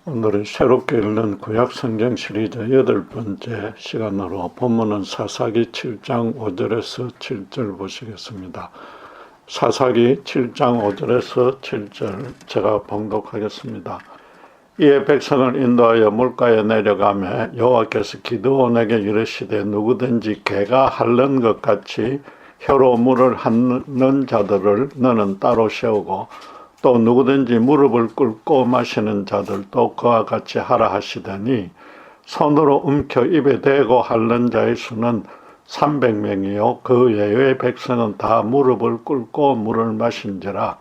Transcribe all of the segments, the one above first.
오늘은 새롭게 읽는 구약성경 시리즈 8번째 시간으로 본문은 사사기 7장 5절에서 7절 보시겠습니다. 사사기 7장 5절에서 7절 제가 봉독하겠습니다. 이에 백성을 인도하여 물가에 내려가매 여호와께서 기드온에게 이르시되 누구든지 개가 핥는 것 같이 혀로 물을 핥는 자들을 너는 따로 세우고 또 누구든지 무릎을 꿇고 마시는 자들도 그와 같이 하라 하시더니 손으로 움켜 입에 대고 핥는 자의 수는 300명이요 그 외의 백성은 다 무릎을 꿇고 물을 마신지라.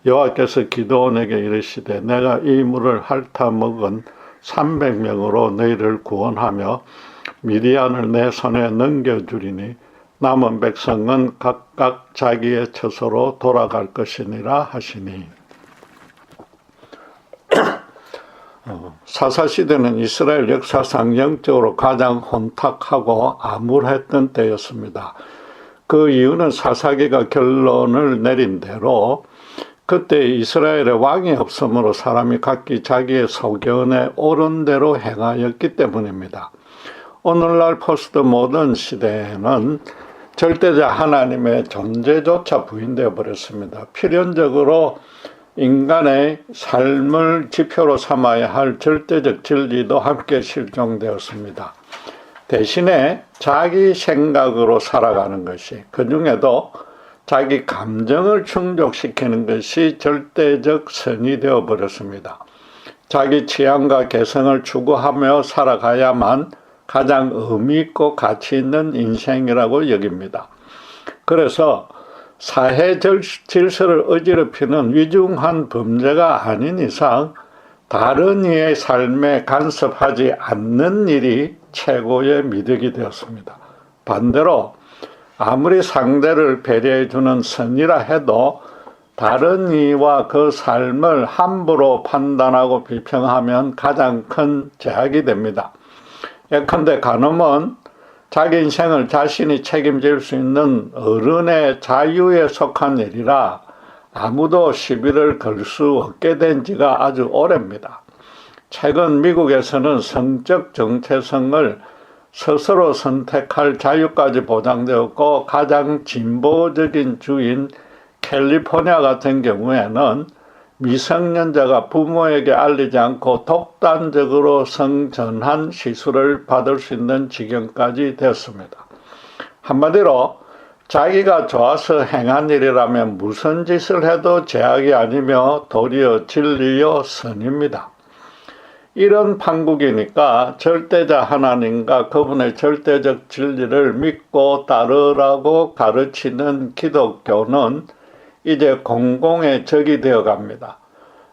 여호와께서 기드온에게 이르시되 내가 이 물을 핥아 먹은 300명으로 너희를 구원하며 미디안을 내 손에 넘겨주리니 남은 백성은 각각 자기의 처소로 돌아갈 것이니라 하시니. 사사시대는 이스라엘 역사상 영적으로 가장 혼탁하고 암울했던 때였습니다. 그 이유는 사사기가 결론을 내린 대로 그때 이스라엘에 왕이 없으므로 사람이 각기 자기의 소견에 옳은 대로 행하였기 때문입니다. 오늘날 포스트 모던 시대에는 절대자 하나님의 존재조차 부인되어 버렸습니다. 필연적으로 인간의 삶을 지표로 삼아야 할 절대적 진리도 함께 실종되었습니다. 대신에 자기 생각으로 살아가는 것이, 그 중에도 자기 감정을 충족시키는 것이 절대적 선이 되어 버렸습니다. 자기 취향과 개성을 추구하며 살아가야만 가장 의미 있고 가치 있는 인생이라고 여깁니다. 그래서 사회 질서를 어지럽히는 위중한 범죄가 아닌 이상 다른 이의 삶에 간섭하지 않는 일이 최고의 미덕이 되었습니다. 반대로 아무리 상대를 배려해주는 선이라 해도 다른 이와 그 삶을 함부로 판단하고 비평하면 가장 큰 제약이 됩니다. 예컨대 간음은 자기 인생을 자신이 책임질 수 있는 어른의 자유에 속한 일이라 아무도 시비를 걸 수 없게 된 지가 아주 오래입니다. 최근 미국에서는 성적 정체성을 스스로 선택할 자유까지 보장되었고 가장 진보적인 주인 캘리포니아 같은 경우에는 미성년자가 부모에게 알리지 않고 독단적으로 성전환 시술을 받을 수 있는 지경까지 됐습니다. 한마디로 자기가 좋아서 행한 일이라면 무슨 짓을 해도 죄악이 아니며 도리어 진리요 선입니다. 이런 판국이니까 절대자 하나님과 그분의 절대적 진리를 믿고 따르라고 가르치는 기독교는 이제 공공의 적이 되어 갑니다.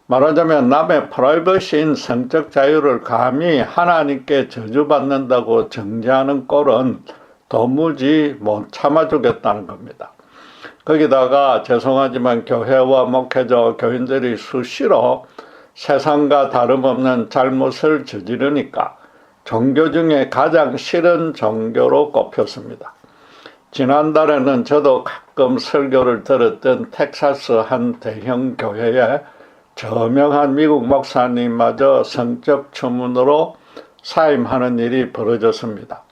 말하자면 남의 프라이버시인 성적 자유를 감히 하나님께 저주받는다고 정죄하는 꼴은 도무지 못 참아주겠다는 겁니다. 거기다가 죄송하지만 교회와 목회자, 교인들이 수시로 세상과 다름없는 잘못을 저지르니까 종교 중에 가장 싫은 종교로 꼽혔습니다. 지난달에는 저도 가끔 설교를 들었던 텍사스 한 대형 교회에 저명한 미국 목사님마저 성적 추문으로 사임하는 일이 벌어졌습니다.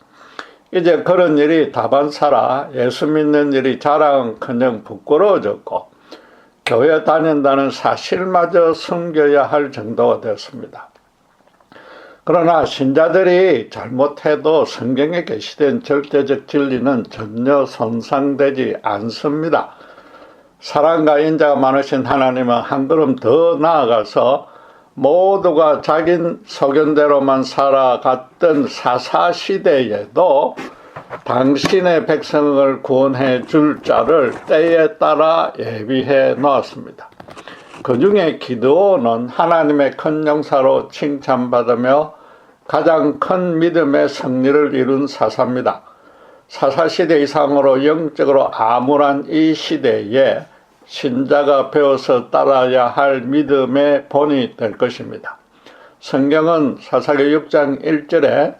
이제 그런 일이 다반사라 예수 믿는 일이 자랑은커녕 부끄러워졌고 교회 다닌다는 사실마저 숨겨야 할 정도가 됐습니다. 그러나 신자들이 잘못해도 성경에 게시된 절대적 진리는 전혀 손상되지 않습니다. 사랑과 인자가 많으신 하나님은 한 걸음 더 나아가서 모두가 자기 소견대로만 살아갔던 사사시대에도 당신의 백성을 구원해 줄 자를 때에 따라 예비해 놓았습니다. 그 중에 기드온은 하나님의 큰 용사로 칭찬받으며 가장 큰 믿음의 승리를 이룬 사사입니다. 사사시대 이상으로 영적으로 암울한 이 시대에 신자가 배워서 따라야 할 믿음의 본이 될 것입니다. 성경은 사사기 6장 1절에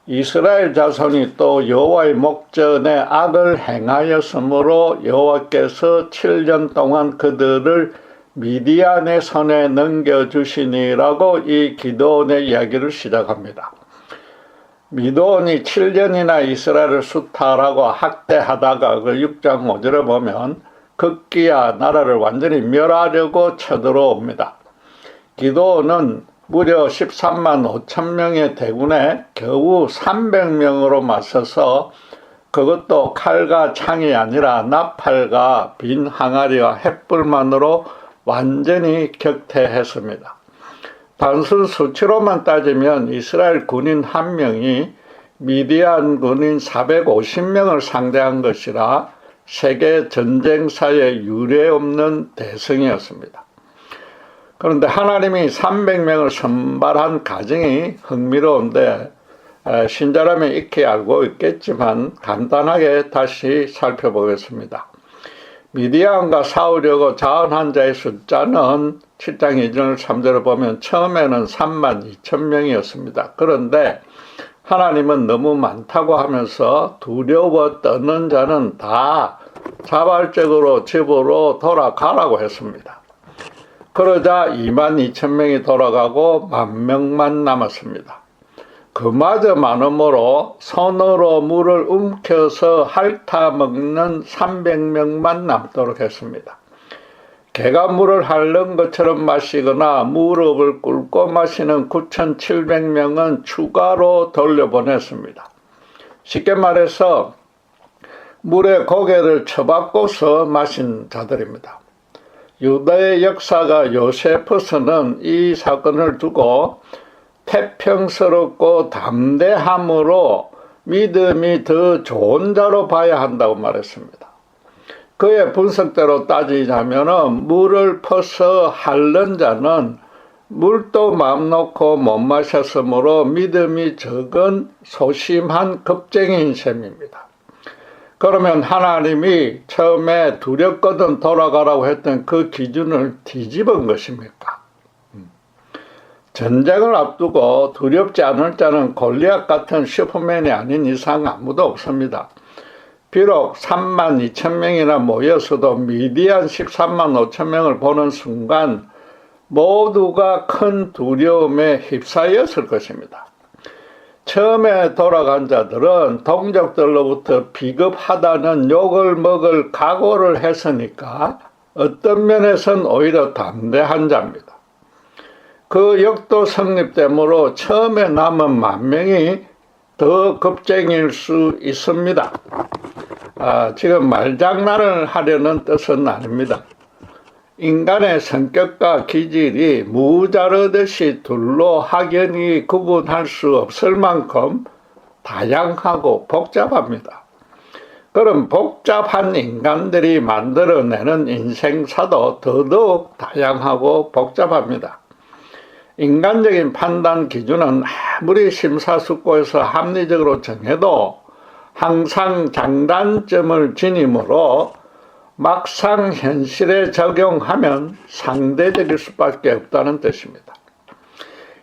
이스라엘 자손이 또 여호와의 목전에 악을 행하였으므로 여호와께서 7년 동안 그들을 미디안의 손에 넘겨주시니라고 이 기드온의 이야기를 시작합니다. 미드온이 7년이나 이스라엘을 수탈하고 학대하다가 그 6장 5절에 보면 급기야 나라를 완전히 멸하려고 쳐들어옵니다. 기드온은 무려 13만 5천 명의 대군에 겨우 300명으로 맞서서 그것도 칼과 창이 아니라 나팔과 빈 항아리와 횃불만으로 완전히 격퇴했습니다. 단순 수치로만 따지면 이스라엘 군인 한 명이 미디안 군인 450명을 상대한 것이라 세계 전쟁사에 유례없는 대승이었습니다. 그런데 하나님이 300명을 선발한 과정이 흥미로운데 신자라면 익히 알고 있겠지만 간단하게 다시 살펴보겠습니다. 미디안과 싸우려고 자원한 자의 숫자는 7장 2절 3절을 보면 처음에는 3만 2천 명이었습니다. 그런데 하나님은 너무 많다고 하면서 두려워 떠는 자는 다 자발적으로 집으로 돌아가라고 했습니다. 그러자 2만 2천 명이 돌아가고 10,000명만 남았습니다. 그마저 많음으로 손으로 물을 움켜서 핥아먹는 300명만 남도록 했습니다. 개가 물을 핥는 것처럼 마시거나 무릎을 꿇고 마시는 9,700명은 추가로 돌려보냈습니다. 쉽게 말해서 물에 고개를 쳐박고서 마신 자들입니다. 유다의 역사가 요세푸스는 이 사건을 두고 태평스럽고 담대함으로 믿음이 더 좋은 자로 봐야 한다고 말했습니다. 그의 분석대로 따지자면 물을 퍼서 핥는 자는 물도 마음 놓고 못 마셨으므로 믿음이 적은 소심한 겁쟁이인 셈입니다. 그러면 하나님이 처음에 두렵거든 돌아가라고 했던 그 기준을 뒤집은 것입니까? 전쟁을 앞두고 두렵지 않을 자는 골리앗 같은 슈퍼맨이 아닌 이상 아무도 없습니다. 비록 3만 2천 명이나 모였어도 미디안 13만 5천 명을 보는 순간 모두가 큰 두려움에 휩싸였을 것입니다. 처음에 돌아간 자들은 동족들로부터 비겁하다는 욕을 먹을 각오를 했으니까 어떤 면에선 오히려 담대한 자입니다. 그 역도 성립되므로 처음에 남은 10,000명이 더 겁쟁일 수 있습니다. 지금 말장난을 하려는 뜻은 아닙니다. 인간의 성격과 기질이 무자르듯이 둘로 확연히 구분할 수 없을 만큼 다양하고 복잡합니다. 그럼 복잡한 인간들이 만들어내는 인생사도 더더욱 다양하고 복잡합니다. 인간적인 판단 기준은 아무리 심사숙고해서 합리적으로 정해도 항상 장단점을 지니므로 막상 현실에 적용하면 상대적일 수밖에 없다는 뜻입니다.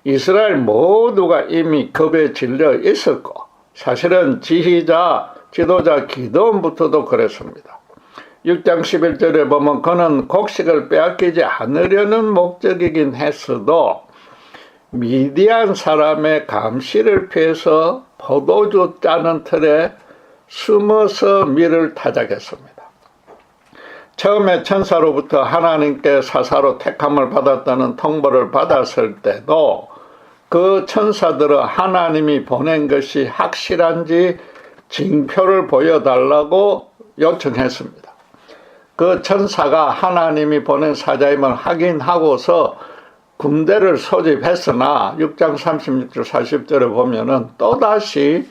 이스라엘 모두가 이미 겁에 질려 있었고 사실은 지휘자, 지도자 기드온부터도 그랬습니다. 6장 11절에 보면 그는 곡식을 빼앗기지 않으려는 목적이긴 했어도 미디안 사람의 감시를 피해서 포도주 짜는 틀에 숨어서 밀을 타작했습니다. 처음에 천사로부터 하나님께 사사로 택함을 받았다는 통보를 받았을 때도 그 천사들은 하나님이 보낸 것이 확실한지 징표를 보여달라고 요청했습니다. 그 천사가 하나님이 보낸 사자임을 확인하고서 군대를 소집했으나 6장 36절 40절에 보면은 또다시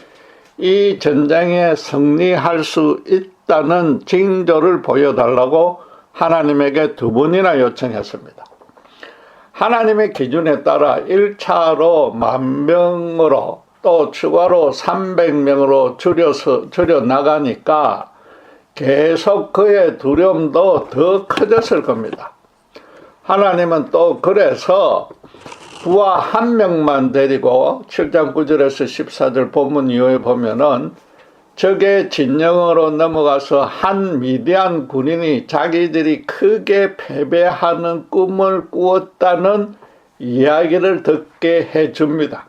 이 전쟁에 승리할 수 있다는 징조를 보여달라고 하나님에게 2번이나 요청했습니다. 하나님의 기준에 따라 1차로 10,000명으로 또 추가로 300명으로 줄여 나가니까 계속 그의 두려움도 더 커졌을 겁니다. 하나님은 또 그래서 부하 1명만 데리고 7장 9절에서 14절 본문 이후에 보면은 적의 진영으로 넘어가서 한 미디안 군인이 자기들이 크게 패배하는 꿈을 꾸었다는 이야기를 듣게 해줍니다.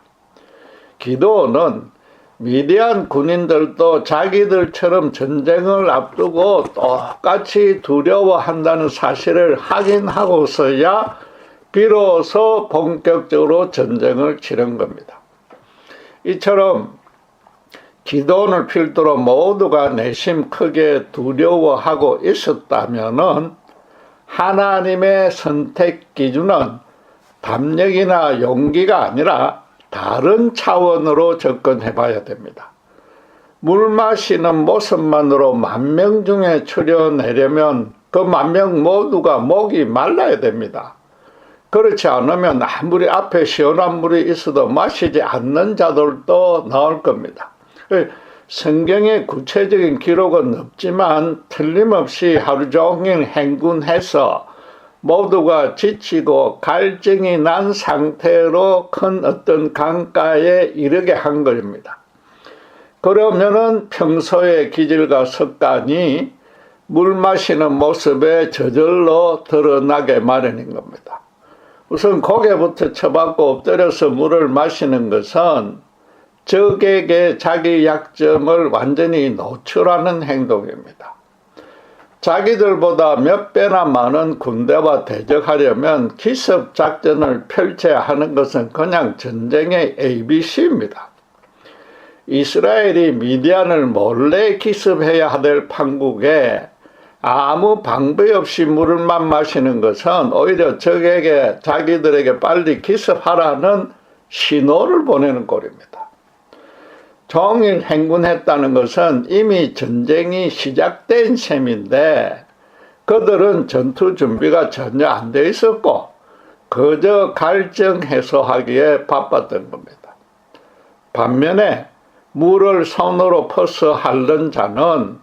기드온은 미디안 군인들도 자기들처럼 전쟁을 앞두고 똑같이 두려워한다는 사실을 확인하고서야 비로소 본격적으로 전쟁을 치른 겁니다. 이처럼 기드온을 필두로 모두가 내심 크게 두려워하고 있었다면은 하나님의 선택 기준은 담력이나 용기가 아니라 다른 차원으로 접근해 봐야 됩니다. 물 마시는 모습만으로 10,000명 중에 추려내려면 그 10,000명 모두가 목이 말라야 됩니다. 그렇지 않으면 아무리 앞에 시원한 물이 있어도 마시지 않는 자들도 나올 겁니다. 성경에 구체적인 기록은 없지만 틀림없이 하루 종일 행군해서 모두가 지치고 갈증이 난 상태로 큰 어떤 강가에 이르게 한 것입니다. 그러면은 평소의 기질과 습관이 물 마시는 모습에 저절로 드러나게 마련인 겁니다. 우선 고개부터 쳐박고 엎드려서 물을 마시는 것은 적에게 자기 약점을 완전히 노출하는 행동입니다. 자기들보다 몇 배나 많은 군대와 대적하려면 기습 작전을 펼쳐야 하는 것은 그냥 전쟁의 ABC입니다. 이스라엘이 미디안을 몰래 기습해야 될 판국에 아무 방법 없이 물만 마시는 것은 오히려 적에게 자기들에게 빨리 기습하라는 신호를 보내는 꼴입니다. 종일 행군했다는 것은 이미 전쟁이 시작된 셈인데 그들은 전투 준비가 전혀 안 돼 있었고 그저 갈증 해소하기에 바빴던 겁니다. 반면에 물을 손으로 퍼서 핥는 자는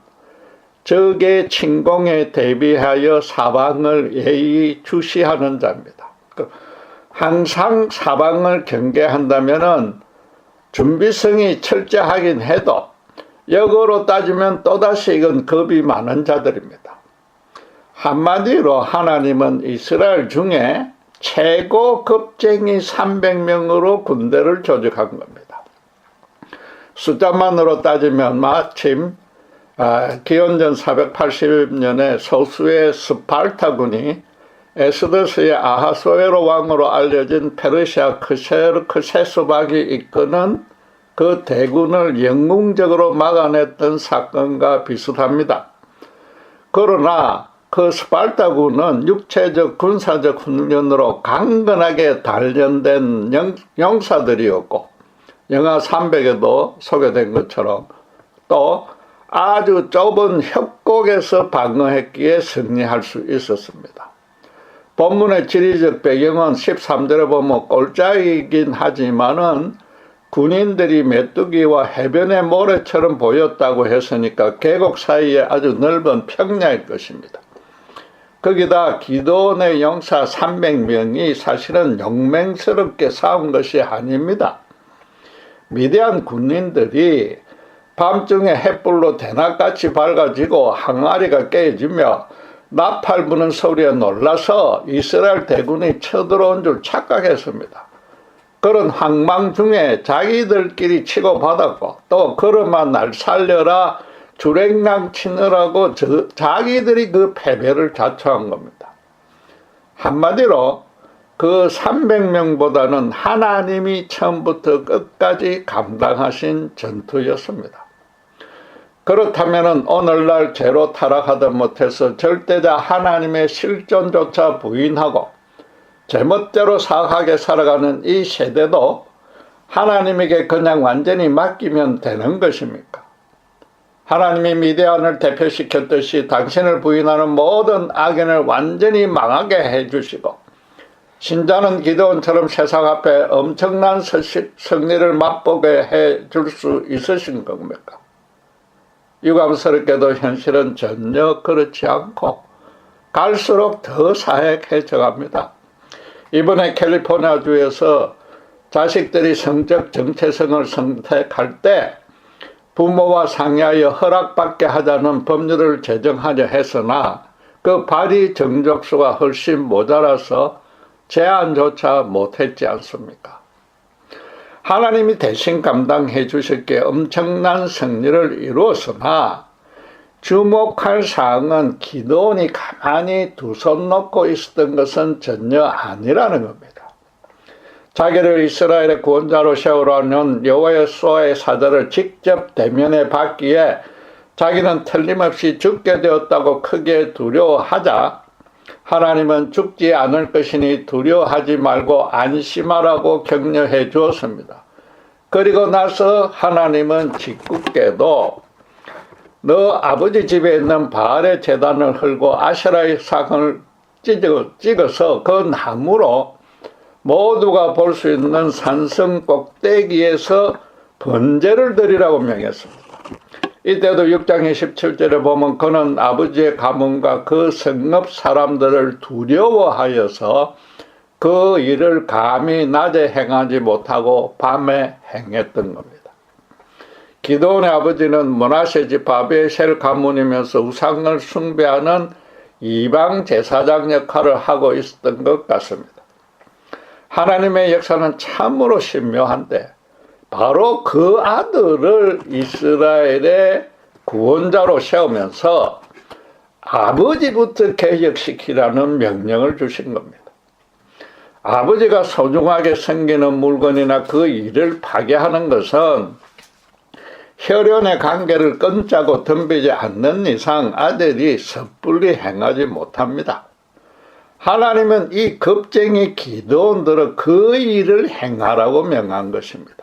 적의 침공에 대비하여 사방을 예의주시하는 자입니다. 항상 사방을 경계한다면은 준비성이 철저하긴 해도 역으로 따지면 또다시 이건 겁이 많은 자들입니다. 한마디로 하나님은 이스라엘 중에 최고 겁쟁이 300명으로 군대를 조직한 겁니다. 숫자만으로 따지면 마침 기원전 480년에 소수의 스파르타군이 에스더스의 아하스웨로 왕으로 알려진 페르시아 크세스박이 이끄는 그 대군을 영웅적으로 막아냈던 사건과 비슷합니다. 그러나 그 스파르타군은 육체적 군사적 훈련으로 강건하게 단련된 용사들이었고 영하 300에도 소개된 것처럼 또 아주 좁은 협곡에서 방어했기에 승리할 수 있었습니다. 본문의 지리적 배경은 13절에 보면 꼴짝이긴 하지만은 군인들이 메뚜기와 해변의 모래처럼 보였다고 했으니까 계곡 사이에 아주 넓은 평야일 것입니다. 거기다 기드온의 용사 300명이 사실은 용맹스럽게 싸운 것이 아닙니다. 미디안 군인들이 밤중에 햇불로 대낮같이 밝아지고 항아리가 깨지며 나팔 부는 소리에 놀라서 이스라엘 대군이 쳐들어온 줄 착각했습니다. 그런 황망 중에 자기들끼리 치고받았고 또 그러만 날 살려라 주랭랑 치느라고 자기들이 그 패배를 자초한 겁니다. 한마디로 그 300명보다는 하나님이 처음부터 끝까지 감당하신 전투였습니다. 그렇다면 오늘날 죄로 타락하다 못해서 절대자 하나님의 실존조차 부인하고 제멋대로 사악하게 살아가는 이 세대도 하나님에게 그냥 완전히 맡기면 되는 것입니까? 하나님이 미디안을 대표시켰듯이 당신을 부인하는 모든 악인을 완전히 망하게 해주시고 신자는 기드온처럼 세상 앞에 엄청난 승리를 맛보게 해줄 수 있으신 겁니까? 유감스럽게도 현실은 전혀 그렇지 않고 갈수록 더 사획해져 갑니다. 이번에 캘리포니아주에서 자식들이 성적 정체성을 선택할 때 부모와 상의하여 허락받게 하자는 법률을 제정하려 했으나 그 발의 정족수가 훨씬 모자라서 제안조차 못했지 않습니까? 하나님이 대신 감당해 주셨기에 엄청난 승리를 이루었으나 주목할 사항은 기도원이 가만히 두 손 놓고 있었던 것은 전혀 아니라는 겁니다. 자기를 이스라엘의 구원자로 세우라는 여호와의 사자를 직접 대면해 봤기에 자기는 틀림없이 죽게 되었다고 크게 두려워하자 하나님은 죽지 않을 것이니 두려워하지 말고 안심하라고 격려해 주었습니다. 그리고 나서 하나님은 짓궂게도 너 아버지 집에 있는 바알의 제단을 헐고 아세라의 상을 찍어서 그 나무로 모두가 볼 수 있는 산성 꼭대기에서 번제를 드리라고 명했습니다. 이때도 6장 27절에 보면 그는 아버지의 가문과 그 성읍 사람들을 두려워하여서 그 일을 감히 낮에 행하지 못하고 밤에 행했던 겁니다. 기드온의 아버지는 므낫세 집 아비에셀 가문이면서 우상을 숭배하는 이방 제사장 역할을 하고 있었던 것 같습니다. 하나님의 역사는 참으로 신묘한데 바로 그 아들을 이스라엘의 구원자로 세우면서 아버지부터 개혁시키라는 명령을 주신 겁니다. 아버지가 소중하게 섬기는 물건이나 그 일을 파괴하는 것은 혈연의 관계를 끊자고 덤비지 않는 이상 아들이 섣불리 행하지 못합니다. 하나님은 이 겁쟁이 기드온들을 그 일을 행하라고 명한 것입니다.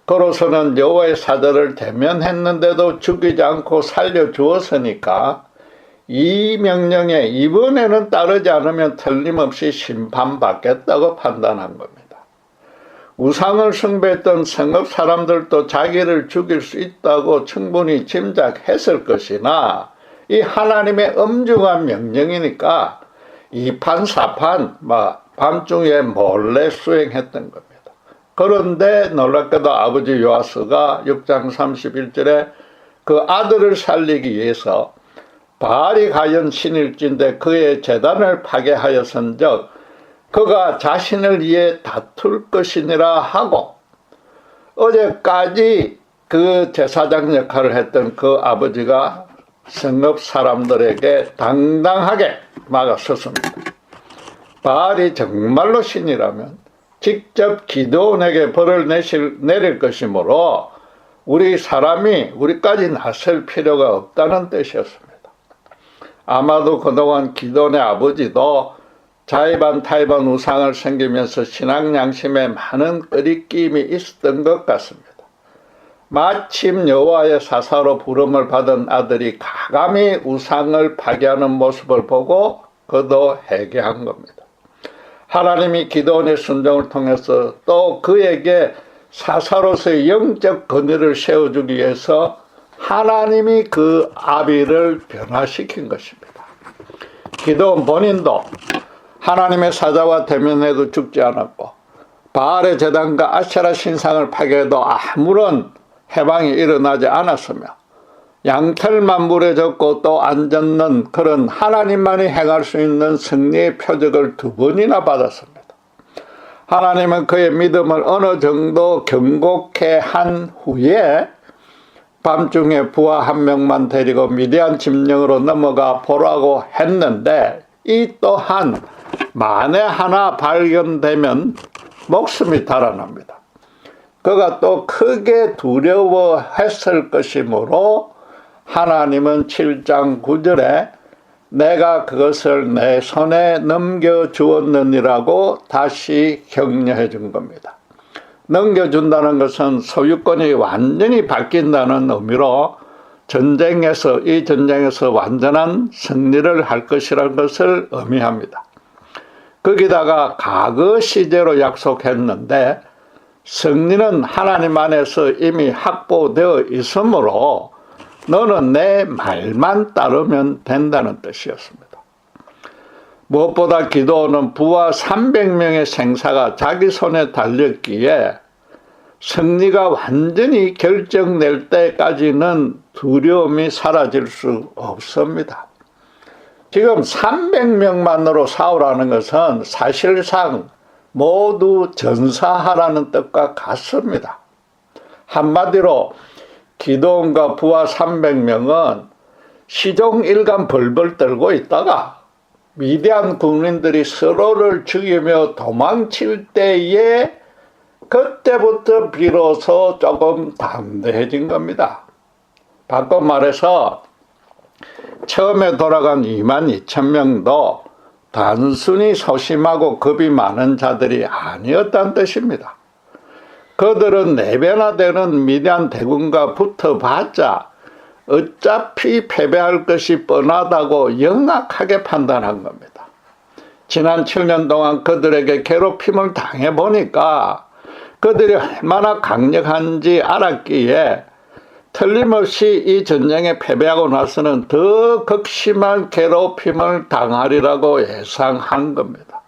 그로서는 여호와의 사자를 대면했는데도 죽이지 않고 살려주었으니까 이 명령에 이번에는 따르지 않으면 틀림없이 심판받겠다고 판단한 겁니다. 우상을 숭배했던 성읍 사람들도 자기를 죽일 수 있다고 충분히 짐작했을 것이나 이 하나님의 엄중한 명령이니까 이판사판 밤중에 몰래 수행했던 겁니다. 그런데 놀랍게도 아버지 요아스가 6장 31절에 그 아들을 살리기 위해서 바알이 과연 신일진데 그의 제단을 파괴하였은즉 그가 자신을 위해 다툴 것이니라 하고 어제까지 그 제사장 역할을 했던 그 아버지가 성읍 사람들에게 당당하게 막아섰습니다. 바알이 정말로 신이라면 직접 기드온에게 벌을 내릴 것이므로 우리 사람이 우리까지 나설 필요가 없다는 뜻이었습니다. 아마도 그동안 기드온의 아버지도 자의반 타의반 우상을 섬기면서 신앙 양심에 많은 끄리낌이 있었던 것 같습니다. 마침 여호와의 사사로 부름을 받은 아들이 가감히 우상을 파괴하는 모습을 보고 그도 회개한 겁니다. 하나님이 기드온의 순종을 통해서 또 그에게 사사로서의 영적 권위를 세워주기 위해서 하나님이 그 아비를 변화시킨 것입니다. 기드온 본인도 하나님의 사자와 대면해도 죽지 않았고 바알의 제단과 아세라 신상을 파괴해도 아무런 해방이 일어나지 않았으며 양털만 물에 젖고 또 안 젖는 그런 하나님만이 행할 수 있는 승리의 표적을 2번이나 받았습니다. 하나님은 그의 믿음을 어느 정도 경고케 한 후에 밤중에 부하 한 명만 데리고 미디안 진영으로 넘어가 보라고 했는데 이 또한 만에 하나 발견되면 목숨이 달아납니다. 그가 또 크게 두려워했을 것이므로 하나님은 7장 9절에 내가 그것을 내 손에 넘겨주었느니라고 다시 격려해 준 겁니다. 넘겨준다는 것은 소유권이 완전히 바뀐다는 의미로 이 전쟁에서 완전한 승리를 할 것이라는 것을 의미합니다. 거기다가 과거 시제로 약속했는데 승리는 하나님 안에서 이미 확보되어 있으므로 너는 내 말만 따르면 된다는 뜻이었습니다. 무엇보다 기드온은 부하 300명의 생사가 자기 손에 달렸기에 승리가 완전히 결정될 때까지는 두려움이 사라질 수 없습니다. 지금 300명만으로 싸우라는 것은 사실상 모두 전사하라는 뜻과 같습니다. 한마디로 기드온과 부하 300명은 시종일관 벌벌 떨고 있다가 미디안 군인들이 서로를 죽이며 도망칠 때에 그때부터 비로소 조금 담대해진 겁니다. 바꿔 말해서 처음에 돌아간 22,000명도 단순히 소심하고 겁이 많은 자들이 아니었다는 뜻입니다. 그들은 4배나 되는 미디안 대군과 붙어봤자 어차피 패배할 것이 뻔하다고 영악하게 판단한 겁니다. 지난 7년 동안 그들에게 괴롭힘을 당해보니까 그들이 얼마나 강력한지 알았기에 틀림없이 이 전쟁에 패배하고 나서는 더 극심한 괴롭힘을 당하리라고 예상한 겁니다.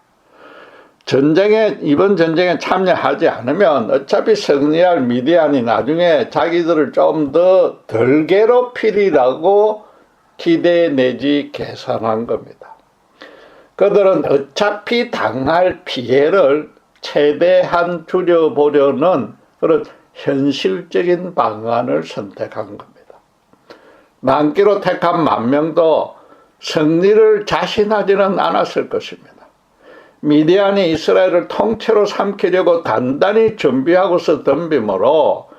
이번 전쟁에 참여하지 않으면 어차피 승리할 미디안이 나중에 자기들을 좀 더 덜 괴롭히리라고 기대 내지 계산한 겁니다. 그들은 어차피 당할 피해를 최대한 줄여보려는 그런 현실적인 방안을 선택한 겁니다. 만기로 택한 10,000명도 승리를 자신하지는 않았을 것입니다. 미디안이 이스라엘을 통째로 삼키려고 단단히 준비하고서 덤비므로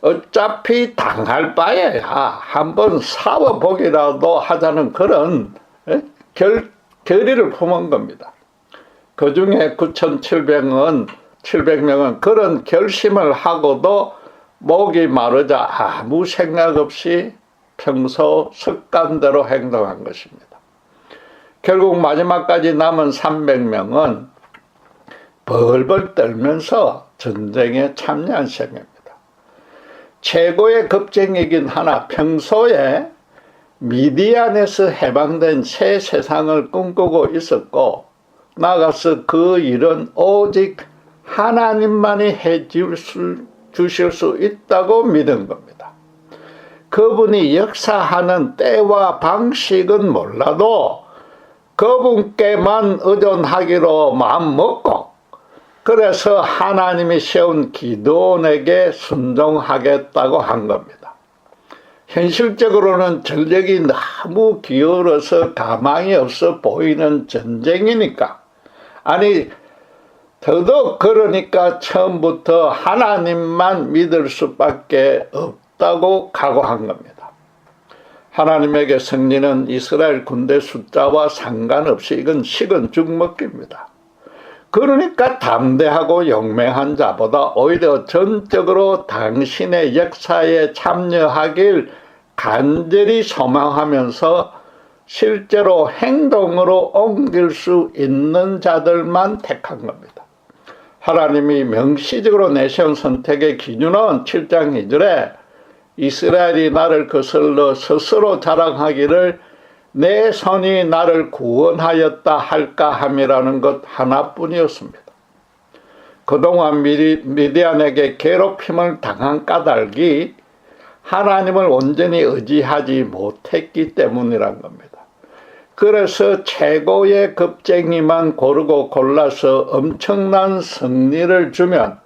어차피 당할 바에야 한번 싸워보기라도 하자는 그런 결의를 품은 겁니다. 그 중에 9,700명은 그런 결심을 하고도 목이 마르자 아무 생각 없이 평소 습관대로 행동한 것입니다. 결국 마지막까지 남은 300명은 벌벌 떨면서 전쟁에 참여한 셈입니다. 최고의 겁쟁이긴 하나 평소에 미디안에서 해방된 새 세상을 꿈꾸고 있었고 나아가서 그 일은 오직 하나님만이 주실 수 있다고 믿은 겁니다. 그분이 역사하는 때와 방식은 몰라도 그분께만 의존하기로 마음먹고 그래서 하나님이 세운 기드온에게 순종하겠다고 한 겁니다. 현실적으로는 전력이 너무 기울어서 가망이 없어 보이는 전쟁이니까 아니 더더욱 그러니까 처음부터 하나님만 믿을 수밖에 없다고 각오한 겁니다. 하나님에게 승리는 이스라엘 군대 숫자와 상관없이 이건 식은 죽 먹기입니다. 그러니까 담대하고 용맹한 자보다 오히려 전적으로 당신의 역사에 참여하길 간절히 소망하면서 실제로 행동으로 옮길 수 있는 자들만 택한 겁니다. 하나님이 명시적으로 내세운 선택의 기준은 7장 2절에 이스라엘이 나를 거슬러 스스로 자랑하기를 내 손이 나를 구원하였다 할까 함이라는 것 하나뿐이었습니다. 그동안 미디안에게 괴롭힘을 당한 까닭이 하나님을 온전히 의지하지 못했기 때문이란 겁니다. 그래서 최고의 겁쟁이만 고르고 골라서 엄청난 승리를 주면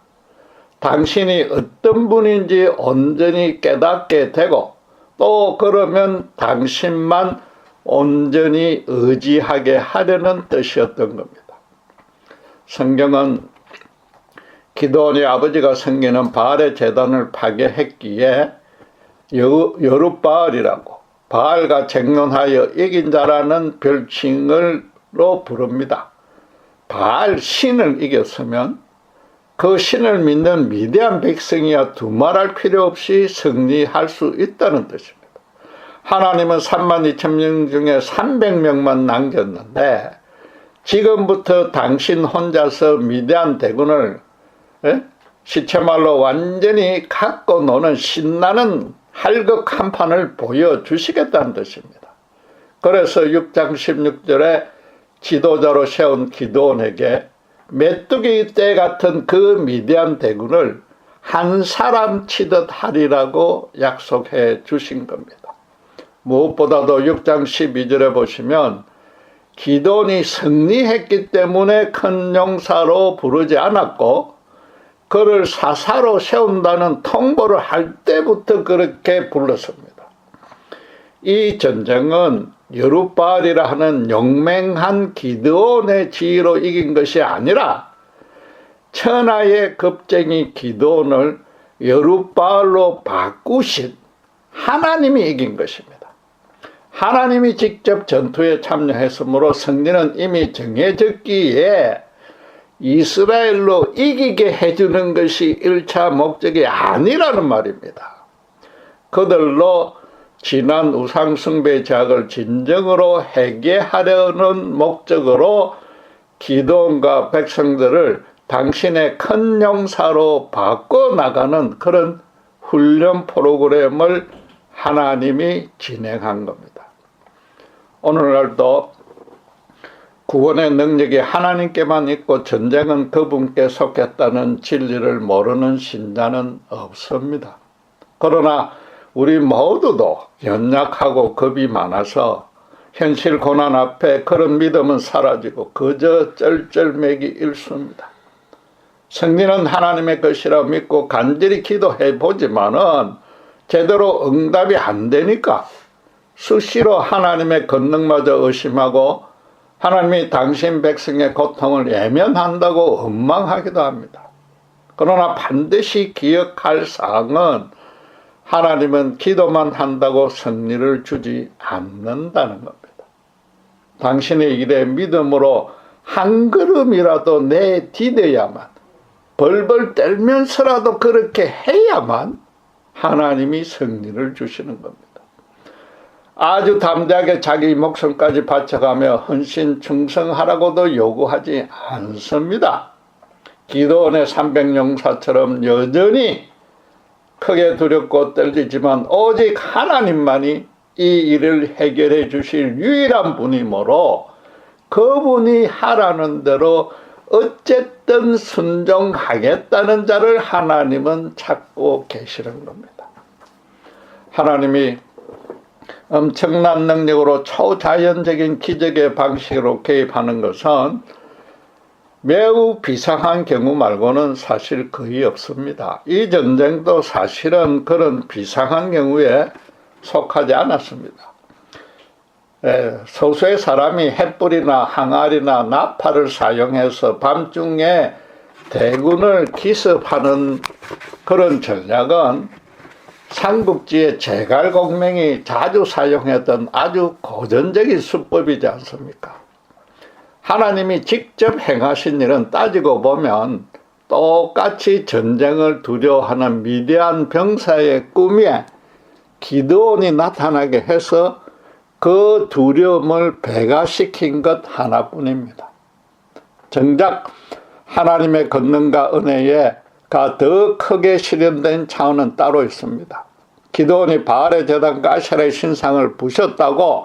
당신이 어떤 분인지 온전히 깨닫게 되고 또 그러면 당신만 온전히 의지하게 하려는 뜻이었던 겁니다. 성경은 기드온의 아버지가 섬기는 바알의 제단을 파괴했기에 여룻바알이라고 바알과 쟁론하여 이긴 자라는 별칭으로 부릅니다. 바알 신을 이겼으면 그 신을 믿는 미디안 백성이야 두말할 필요 없이 승리할 수 있다는 뜻입니다. 하나님은 32,000명 중에 300명만 남겼는데 지금부터 당신 혼자서 미디안 대군을 시체말로 완전히 갖고 노는 신나는 할극 한 판을 보여주시겠다는 뜻입니다. 그래서 6장 16절에 지도자로 세운 기드온에게 메뚜기 떼 같은 그 미디안 대군을 한 사람 치듯 하리라고 약속해 주신 겁니다. 무엇보다도 6장 12절에 보시면 기드온이 승리했기 때문에 큰 용사로 부르지 않았고 그를 사사로 세운다는 통보를 할 때부터 그렇게 불렀습니다. 이 전쟁은 여룻바알이라 하는 용맹한 기드온의 지위로 이긴 것이 아니라 천하의 겁쟁이 기드온을 여룻바알로 바꾸신 하나님이 이긴 것입니다. 하나님이 직접 전투에 참여했으므로 승리는 이미 정해졌기에 이스라엘로 이기게 해주는 것이 1차 목적이 아니라는 말입니다. 그들로 지난 우상숭배 죄악을 진정으로 회개하려는 목적으로 기드온과 백성들을 당신의 큰 용사로 바꿔나가는 그런 훈련 프로그램을 하나님이 진행한 겁니다. 오늘날도 구원의 능력이 하나님께만 있고 전쟁은 그분께 속했다는 진리를 모르는 신자는 없습니다. 그러나 우리 모두도 연약하고 겁이 많아서 현실 고난 앞에 그런 믿음은 사라지고 그저 쩔쩔매기 일쑤입니다. 승리는 하나님의 것이라 믿고 간절히 기도해 보지만은 제대로 응답이 안 되니까 수시로 하나님의 권능마저 의심하고 하나님이 당신 백성의 고통을 외면한다고 원망하기도 합니다. 그러나 반드시 기억할 사항은 하나님은 기도만 한다고 승리를 주지 않는다는 겁니다. 당신의 일에 믿음으로 한 걸음이라도 내디뎌야만, 벌벌 떨면서라도 그렇게 해야만 하나님이 승리를 주시는 겁니다. 아주 담대하게 자기 목숨까지 바쳐가며 헌신 충성하라고도 요구하지 않습니다. 기드온의 300용사처럼 여전히 크게 두렵고 떨리지만 오직 하나님만이 이 일을 해결해 주실 유일한 분이므로 그분이 하라는 대로 어쨌든 순종하겠다는 자를 하나님은 찾고 계시는 겁니다. 하나님이 엄청난 능력으로 초자연적인 기적의 방식으로 개입하는 것은 매우 비상한 경우 말고는 사실 거의 없습니다. 이 전쟁도 사실은 그런 비상한 경우에 속하지 않았습니다. 소수의 사람이 횃불이나 항아리나 나팔을 사용해서 밤중에 대군을 기습하는 그런 전략은 삼국지의 제갈공명이 자주 사용했던 아주 고전적인 수법이지 않습니까? 하나님이 직접 행하신 일은 따지고 보면 똑같이 전쟁을 두려워하는 미디안 병사의 꿈에 기드온이 나타나게 해서 그 두려움을 배가시킨 것 하나뿐입니다. 정작 하나님의 권능과 은혜가 더 크게 실현된 차원은 따로 있습니다. 기드온이 바알의 제단과 아세라의 신상을 부셨다고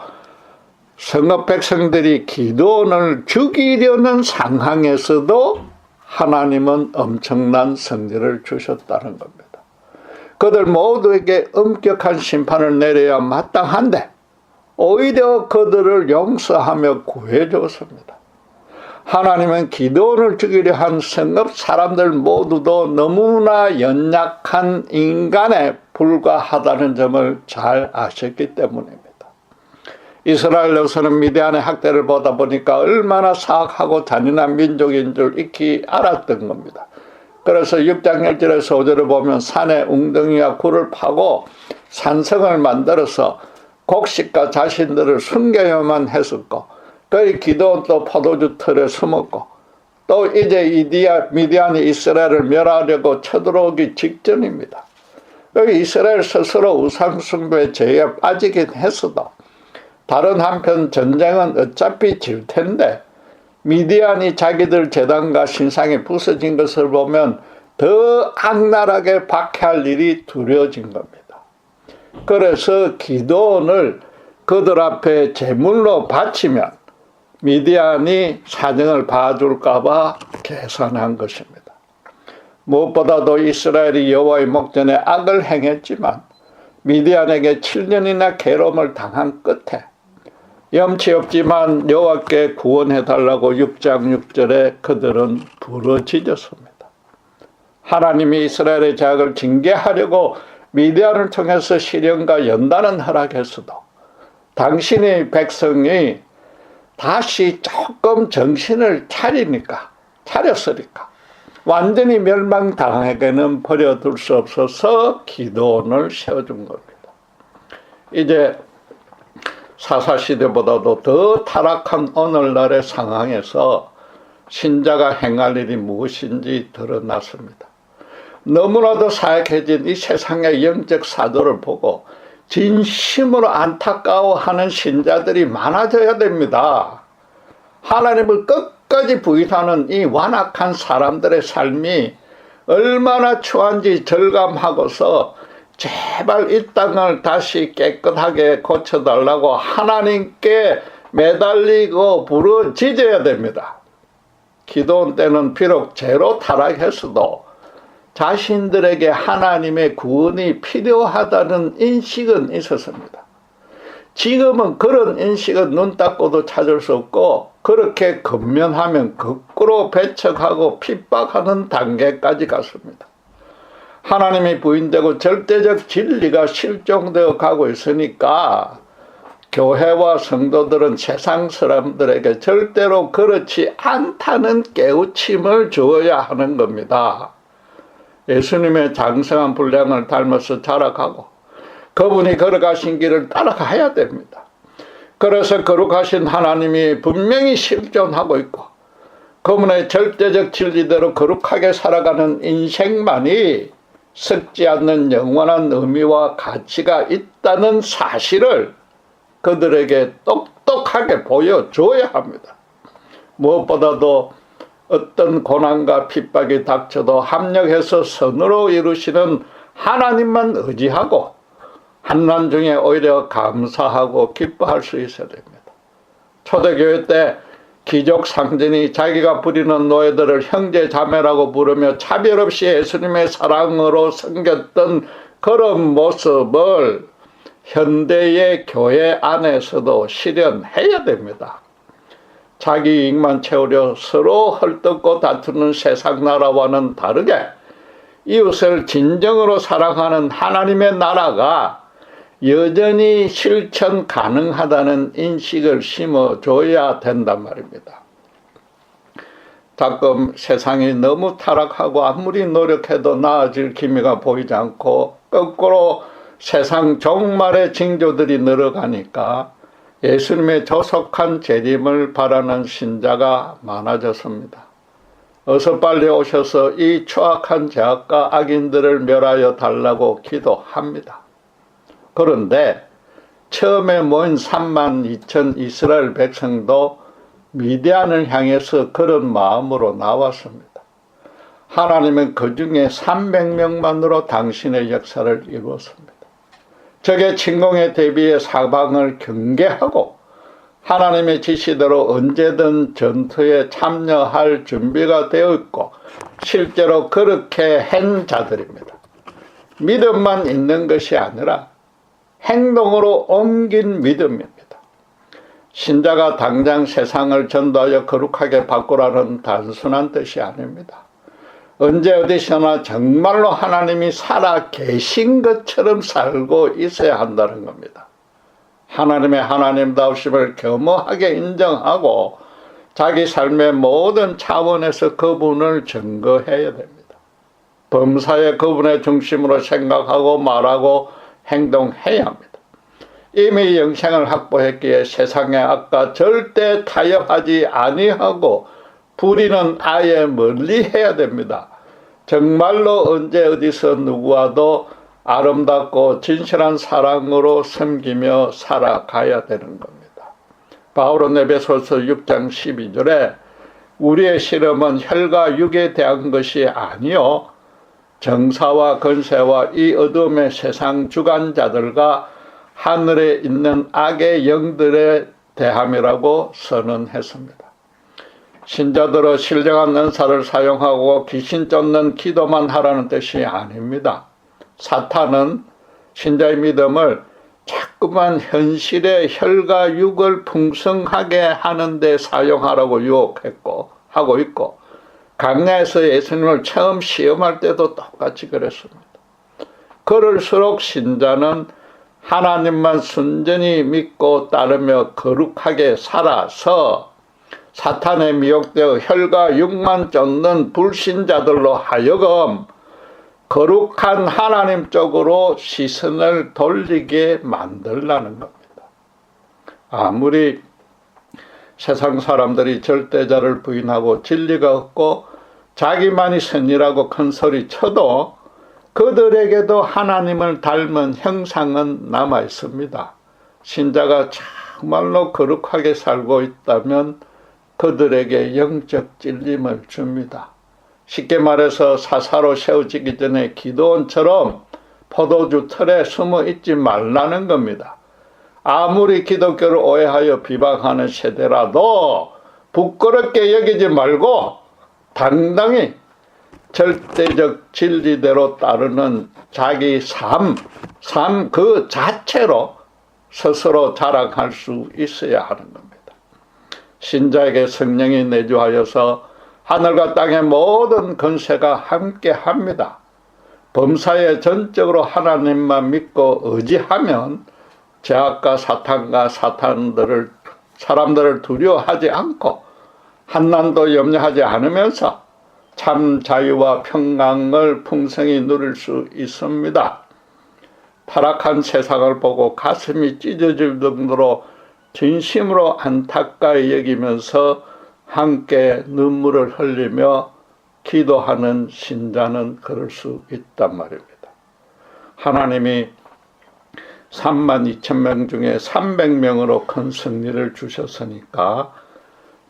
성읍 백성들이 기드온을 죽이려는 상황에서도 하나님은 엄청난 승리를 주셨다는 겁니다. 그들 모두에게 엄격한 심판을 내려야 마땅한데 오히려 그들을 용서하며 구해줬습니다. 하나님은 기드온을 죽이려 한 성읍 사람들 모두도 너무나 연약한 인간에 불과하다는 점을 잘 아셨기 때문입니다. 이스라엘 역사는 미디안의 학대를 보다 보니까 얼마나 사악하고 잔인한 민족인 줄 익히 알았던 겁니다. 그래서 6장 1절에서 5절을 보면 산에 웅덩이와 굴을 파고 산성을 만들어서 곡식과 자신들을 숨겨야만 했었고, 그 기드온도 포도주 털에 숨었고, 또 이제 미디안이 이스라엘을 멸하려고 쳐들어오기 직전입니다. 이스라엘 스스로 우상숭배 죄에 빠지긴 했어도 다른 한편 전쟁은 어차피 질 텐데 미디안이 자기들 제단과 신상이 부서진 것을 보면 더 악랄하게 박해할 일이 두려워진 겁니다. 그래서 기드온을 그들 앞에 제물로 바치면 미디안이 사정을 봐줄까 봐 계산한 것입니다. 무엇보다도 이스라엘이 여호와의 목전에 악을 행했지만 미디안에게 7년이나 괴로움을 당한 끝에 염치 없지만 여호와께 구원해달라고 6장 6절에 그들은 부르짖었습니다. 하나님이 이스라엘의 죄악을 징계하려고 미디안을 통해서 시련과 연단은 허락했어도 당신의 백성이 다시 조금 정신을 차렸으니까 완전히 멸망당하게는 버려둘 수 없어서 기드온을 세워준 겁니다. 이제 사사시대보다도 더 타락한 오늘날의 상황에서 신자가 행할 일이 무엇인지 드러났습니다. 너무나도 사악해진 이 세상의 영적 사도를 보고 진심으로 안타까워하는 신자들이 많아져야 됩니다. 하나님을 끝까지 부인하는 이 완악한 사람들의 삶이 얼마나 추한지 절감하고서 제발 이 땅을 다시 깨끗하게 고쳐달라고 하나님께 매달리고 부르짖어야 됩니다. 기도원 때는 비록 죄로 타락했어도 자신들에게 하나님의 구원이 필요하다는 인식은 있었습니다. 지금은 그런 인식은 눈 닦고도 찾을 수 없고 그렇게 근면하면 거꾸로 배척하고 핍박하는 단계까지 갔습니다. 하나님이 부인되고 절대적 진리가 실종되어 가고 있으니까 교회와 성도들은 세상 사람들에게 절대로 그렇지 않다는 깨우침을 주어야 하는 겁니다. 예수님의 장성한 분량을 닮아서 자라가고 그분이 걸어가신 길을 따라가야 됩니다. 그래서 거룩하신 하나님이 분명히 실존하고 있고 그분의 절대적 진리대로 거룩하게 살아가는 인생만이 썩지 않는 영원한 의미와 가치가 있다는 사실을 그들에게 똑똑하게 보여줘야 합니다. 무엇보다도 어떤 고난과 핍박이 닥쳐도 합력해서 선으로 이루시는 하나님만 의지하고 환난 중에 오히려 감사하고 기뻐할 수 있어야 됩니다. 초대교회 때 기족 상전이 자기가 부리는 노예들을 형제 자매라고 부르며 차별 없이 예수님의 사랑으로 섬겼던 그런 모습을 현대의 교회 안에서도 실현해야 됩니다. 자기 이익만 채우려 서로 헐뜯고 다투는 세상 나라와는 다르게 이웃을 진정으로 사랑하는 하나님의 나라가 여전히 실천 가능하다는 인식을 심어줘야 된단 말입니다. 가끔 세상이 너무 타락하고 아무리 노력해도 나아질 기미가 보이지 않고 거꾸로 세상 종말의 징조들이 늘어가니까 예수님의 조속한 재림을 바라는 신자가 많아졌습니다. 어서 빨리 오셔서 이 추악한 죄악과 악인들을 멸하여 달라고 기도합니다. 그런데 처음에 모인 32,000 이스라엘 백성도 미디안을 향해서 그런 마음으로 나왔습니다. 하나님은 그 중에 300명만으로 당신의 역사를 이루었습니다. 적의 침공에 대비해 사방을 경계하고 하나님의 지시대로 언제든 전투에 참여할 준비가 되어 있고 실제로 그렇게 한 자들입니다. 믿음만 있는 것이 아니라 행동으로 옮긴 믿음입니다. 신자가 당장 세상을 전도하여 거룩하게 바꾸라는 단순한 뜻이 아닙니다. 언제 어디서나 정말로 하나님이 살아 계신 것처럼 살고 있어야 한다는 겁니다. 하나님의 하나님다우심을 겸허하게 인정하고 자기 삶의 모든 차원에서 그분을 증거해야 됩니다. 범사에 그분의 중심으로 생각하고 말하고 행동해야 합니다. 이미 영생을 확보했기에 세상의 악과 절대 타협하지 아니하고 불의는 아예 멀리해야 됩니다. 정말로 언제 어디서 누구와도 아름답고 진실한 사랑으로 섬기며 살아가야 되는 겁니다. 바울은 에베소서 6장 12절에 우리의 실험은 혈과 육에 대한 것이 아니요 정사와 권세와 이 어둠의 세상 주관자들과 하늘에 있는 악의 영들에 대함이라고 선언했습니다. 신자들은 신령한 은사를 사용하고 귀신 쫓는 기도만 하라는 뜻이 아닙니다. 사탄은 신자의 믿음을 자꾸만 현실의 혈과 육을 풍성하게 하는 데 사용하라고 유혹했고 하고 있고, 광야에서 예수님을 처음 시험할 때도 똑같이 그랬습니다. 그럴수록 신자는 하나님만 순전히 믿고 따르며 거룩하게 살아서 사탄에 미혹되어 혈과 육만 쫓는 불신자들로 하여금 거룩한 하나님 쪽으로 시선을 돌리게 만들라는 겁니다. 아무리 세상 사람들이 절대자를 부인하고 진리가 없고 자기만이 선이라고 큰 소리 쳐도 그들에게도 하나님을 닮은 형상은 남아 있습니다. 신자가 정말로 거룩하게 살고 있다면 그들에게 영적 찔림을 줍니다. 쉽게 말해서 사사로 세워지기 전에 기도원처럼 포도주 틀에 숨어 있지 말라는 겁니다. 아무리 기독교를 오해하여 비방하는 세대라도 부끄럽게 여기지 말고 당당히 절대적 진리대로 따르는 자기 삶 그 자체로 스스로 자랑할 수 있어야 하는 겁니다. 신자에게 성령이 내주하여서 하늘과 땅의 모든 권세가 함께 합니다. 범사에 전적으로 하나님만 믿고 의지하면 죄악과 사탄과 사람들을 두려워하지 않고 한난도 염려하지 않으면서 참 자유와 평강을 풍성히 누릴 수 있습니다. 타락한 세상을 보고 가슴이 찢어질 정도로 진심으로 안타까이 여기면서 함께 눈물을 흘리며 기도하는 신자는 그럴 수 있단 말입니다. 하나님이 32,000명 중에 300명으로 큰 승리를 주셨으니까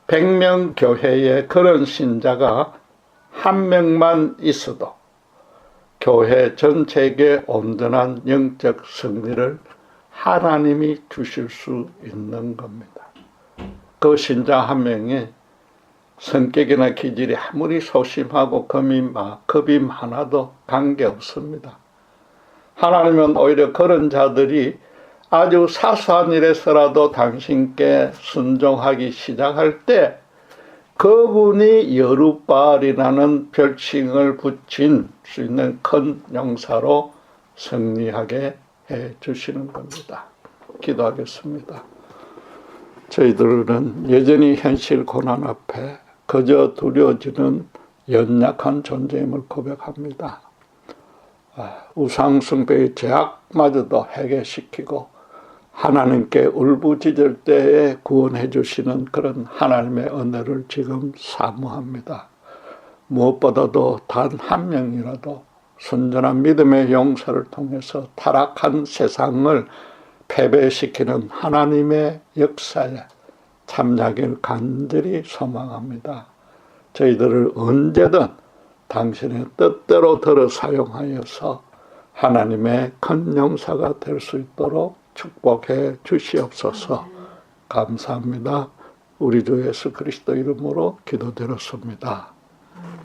100명 교회에 그런 신자가 한 명만 있어도 교회 전체에게 온전한 영적 승리를 하나님이 주실 수 있는 겁니다. 그 신자 한 명이 성격이나 기질이 아무리 소심하고 겁이 많아도 관계없습니다. 하나님은 오히려 그런 자들이 아주 사소한 일에서라도 당신께 순종하기 시작할 때 그분이 여룻바알이라는 별칭을 붙인 수 있는 큰 용사로 승리하게 해 주시는 겁니다. 기도하겠습니다. 저희들은 여전히 현실 고난 앞에 그저 두려워지는 연약한 존재임을 고백합니다. 우상숭배의 죄악마저도 해결시키고 하나님께 울부짖을 때에 구원해 주시는 그런 하나님의 은혜를 지금 사모합니다. 무엇보다도 단 한 명이라도 순전한 믿음의 용서를 통해서 타락한 세상을 패배시키는 하나님의 역사에 참여하길 간절히 소망합니다. 저희들을 언제든 당신의 뜻대로 들어 사용하여서 하나님의 큰 용사가 될 수 있도록 축복해 주시옵소서. 감사합니다. 우리 주 예수 그리스도 이름으로 기도드렸습니다.